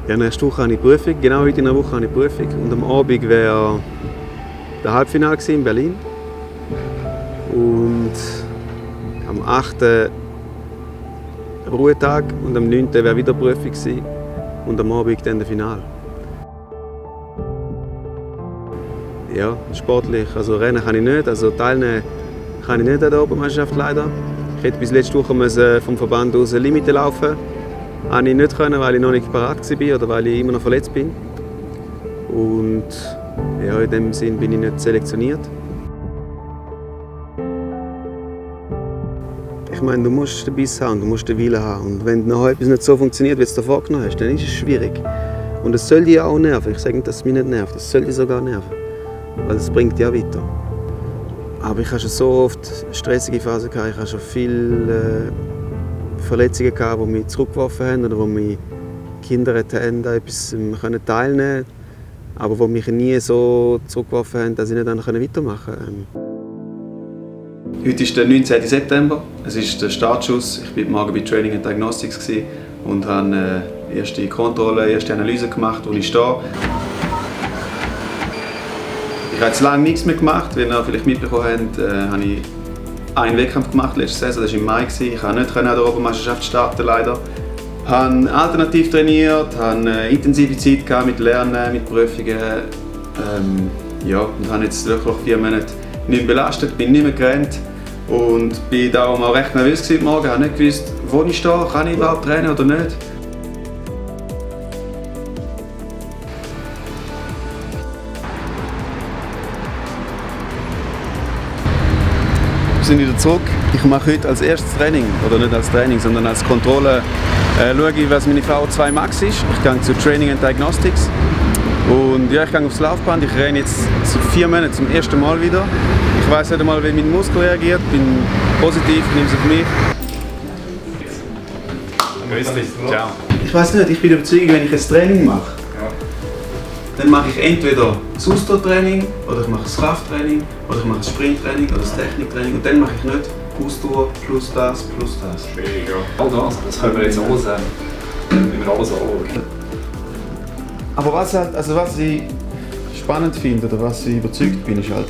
Ja, nächste Woche habe ich Prüfung, genau heute in einer Woche habe ich Prüfung. Und am Abend wäre der Halbfinale in Berlin. Und am 8. Ruhetag und am 9. wäre wieder Prüfung gewesen. Und am Abend dann der Finale. Ja, sportlich, also Rennen kann ich nicht, also teilnehmen kann ich nicht an der Europameisterschaft leider. Ich hätte bis letzte Woche vom Verband aus eine Limite laufen. Habe ich nicht können, weil ich noch nicht parat war oder weil ich immer noch verletzt bin. Und ja, in dem Sinn bin ich nicht selektioniert. Ich meine, du musst den Biss haben, du musst den Willen haben. Und wenn noch etwas nicht so funktioniert, wie du es dir vorgenommen hast, dann ist es schwierig. Und es soll dich auch nerven. Ich sage nicht, dass es mich nicht nervt, es soll dich sogar nerven. Weil es bringt dich auch weiter. Aber ich hatte schon so oft stressige Phasen, ich hatte schon viele Verletzungen, die mich zurückgeworfen haben oder wo mich Kinder haben, an etwas teilnehmen konnten, aber die mich nie so zurückgeworfen haben, dass ich nicht weitermachen konnte. Heute ist der 19. September, es ist der Startschuss. Ich war morgen bei Training and Diagnostics und habe erste Kontrolle, erste Analyse gemacht, wo ich stehe. Ich habe jetzt lange nichts mehr gemacht. Wie ihr vielleicht mitbekommen habt, habe ich einen Wettkampf gemacht letzte Saison, das war im Mai. Ich konnte nicht an der Europameisterschaft starten, leider. Ich habe alternativ trainiert, hatte intensive Zeit mit Lernen, mit Prüfungen. Ja, und habe jetzt wirklich 4 Monate nicht mehr belastet, bin nicht mehr gerannt und bin darum auch recht nervös morgen. Ich habe nicht gewusst, wo ich stehe, kann ich überhaupt trainieren oder nicht. Wir sind wieder zurück. Ich mache heute als erstes Training, oder nicht als Training, sondern als Kontrolle, schaue ich, was meine VO2 Max ist. Ich gehe zu Training and Diagnostics. Und ja, ich gehe aufs Laufband. Ich renne jetzt seit 4 Monaten zum ersten Mal wieder. Ich weiß nicht einmal, wie mein Muskel reagiert. Ich bin positiv, nehme es auf mich. Grüß dich. Ciao. Ich weiß nicht, ich bin überzeugt, wenn ich ein Training mache, dann mache ich entweder das Ausdauertraining, oder ich mache das Krafttraining, oder ich mache das Sprinttraining, oder das Techniktraining. Und dann mache ich nicht Ausdauer plus das, plus das. Schwierig, ja. All das können wir jetzt alles, wenn wir alles anschauen. Aber was ich spannend finde, oder was ich überzeugt bin, ist halt,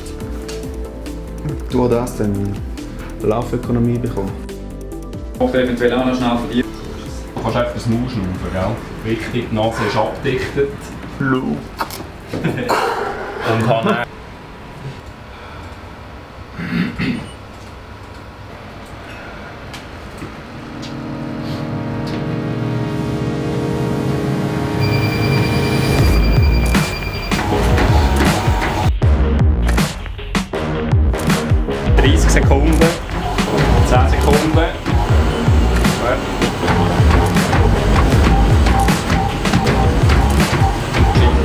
durch das dann Laufökonomie bekommen. Ich hoffe eventuell auch noch schnell von dir. Du kannst einfach das Maul schnaufen, gell? Richtig, die Nase ist abgedichtet. Und kann Sekunden, 10 Sekunden.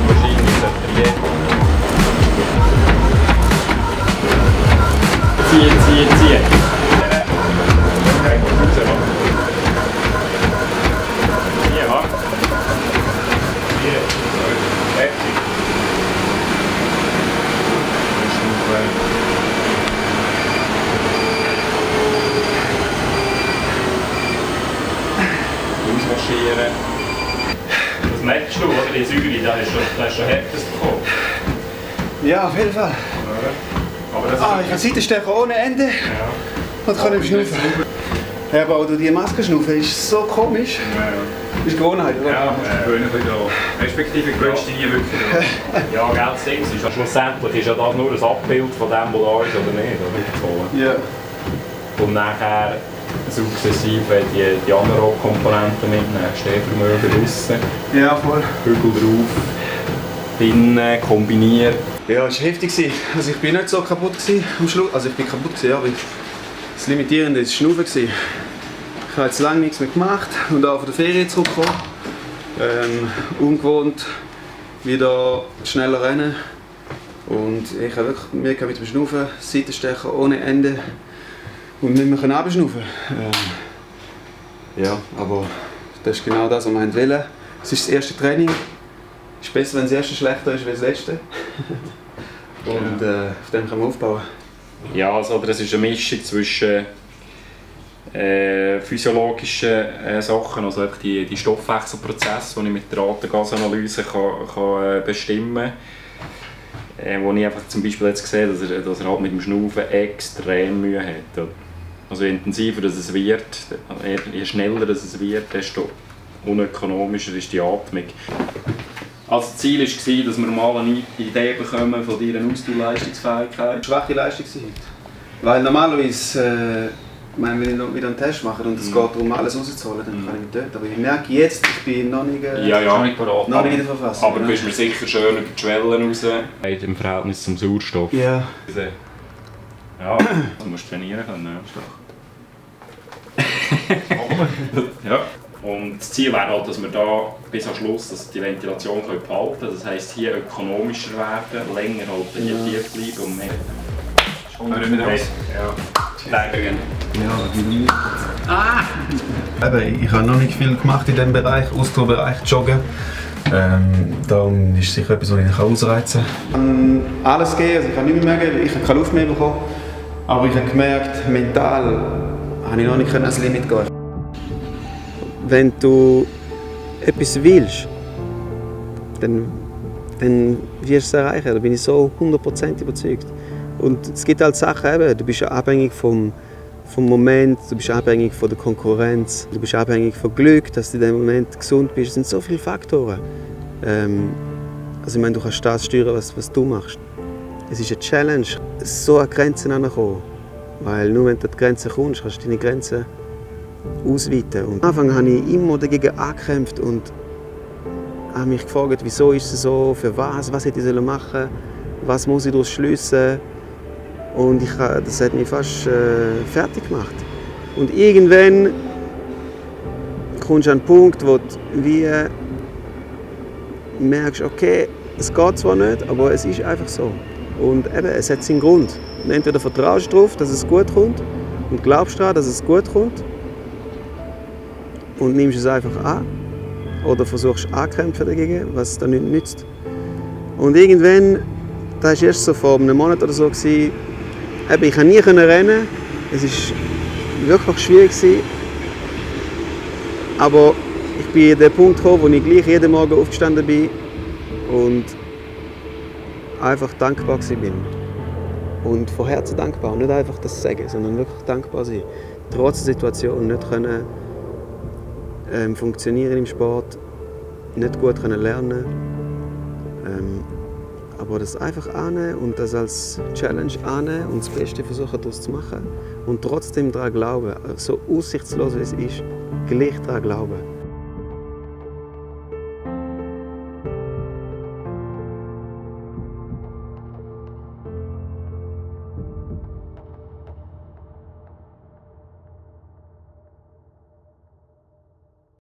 Wahrscheinlich sollte er ziehen. Hier, ha? Hier. Heftig. Ausmarschieren. Das merkst du, oder? Die Säure, da hast du schon Härtes bekommen. Ja, auf jeden Fall. Aber das ich habe Seitenstecher ohne Ende. Ja. Und kann ich schnaufen. Ja, aber auch durch die Maske schnaufen ist so komisch. Ja. Das ist Gewohnheit, oder? Ja, gewöhnen ein bisschen daran. Respektive gewöhnst dich nie wirklich daran. Ja, gell, das Ding ist, schlussendlich ist ja das nur ein Abbild von dem, was da ist oder nicht, oder? Ja. Und nachher sukzessive die Anaerob-Komponenten mitnehmen, Stehvermögen draussen, Ja, voll. Hügel drauf, innen, kombiniert. Ja, es war heftig. Also ich bin nicht so kaputt am Schluss. Also ich bin kaputt, ja, aber das Limitierende war das Schnaufen. Ich habe jetzt lange nichts mehr gemacht und auch von der Ferien zurückgekommen. Ungewohnt, wieder schneller rennen. Und ich habe wirklich Mühe mit dem Schnaufen, Seitenstecher ohne Ende. Und nicht mehr abschnaufen. Ja, aber das ist genau das, was wir wollen. Es ist das erste Training. Es ist besser, wenn das erste schlechter ist als das letzte. Und auf dem kann man aufbauen. Ja, also, das ist eine Mischung zwischen physiologische Sachen, also einfach die Stoffwechselprozesse, die ich mit der Atemgasanalyse kann bestimmen kann. Wo ich einfach zum Beispiel jetzt sehe, dass er halt mit dem Schnaufen extrem Mühe hat. Also je intensiver es wird, je schneller es wird, desto unökonomischer ist die Atmung. Also das Ziel war, dass wir mal eine Idee bekommen von deiner Ausdauerleistungsfähigkeit. Schwache Leistung heute. Weil normalerweise, wenn ich wieder einen Test mache und es geht darum, alles rauszuholen, dann kann ich mich töten. Aber ich merke jetzt, ich bin noch nicht, nicht parat. Noch nicht in der Verfassung. Aber du bist mir sicher schön über die Schwellen raus. Im Verhältnis zum Sauerstoff. Ja. Ja, du musst trainieren können. Ja. Und das Ziel wäre halt, dass wir da bis am Schluss die Ventilation behalten können. Das heisst, hier ökonomischer werden, länger halt hier tief bleiben und mehr. Ich habe noch nicht viel gemacht in diesem Bereich, Ausdauerbereich, Joggen. Darum ist es sicher etwas, was ich ausreizen kann. Alles geben, also ich kann nichts mehr geben, ich habe keine Luft mehr bekommen. Aber ich habe gemerkt, mental habe ich noch nicht ans Limit gehen. Wenn du etwas willst, dann wirst du es erreichen. Da bin ich so 100% überzeugt. Und es gibt halt Sachen, eben, du bist ja abhängig vom Moment, du bist abhängig von der Konkurrenz, du bist abhängig von Glück, dass du in dem Moment gesund bist. Es sind so viele Faktoren. Also ich meine, du kannst das steuern, was du machst. Es ist eine Challenge, so an Grenzen heranzukommen. Weil nur wenn du an die Grenzen kommst, kannst du deine Grenzen ausweiten. Und am Anfang habe ich immer dagegen angekämpft und habe mich gefragt, wieso ist es so, für was hätte ich machen, was muss ich daraus schliessen. Und das hat mich fast fertig gemacht. Und irgendwann kommst du an einen Punkt, wo du merkst, okay, es geht zwar nicht, aber es ist einfach so. Und eben, es hat seinen Grund. Und entweder vertraust du darauf, dass es gut kommt und glaubst daran, dass es gut kommt und nimmst es einfach an oder versuchst anzukämpfen dagegen, was dir nichts nützt. Und irgendwann, das war erst so vor einem Monat oder so, ich konnte nie rennen, es war wirklich schwierig. Aber ich bin an den Punkt gekommen, wo ich gleich jeden Morgen aufgestanden bin und einfach dankbar war. Und von Herzen dankbar. Und nicht einfach das sagen, sondern wirklich dankbar sein. Trotz der Situation nicht können, funktionieren im Sport, nicht gut können lernen. Aber das einfach annehmen und das als Challenge annehmen und das Beste versuchen daraus zu machen. Und trotzdem daran glauben, so aussichtslos wie es ist, gleich daran glauben.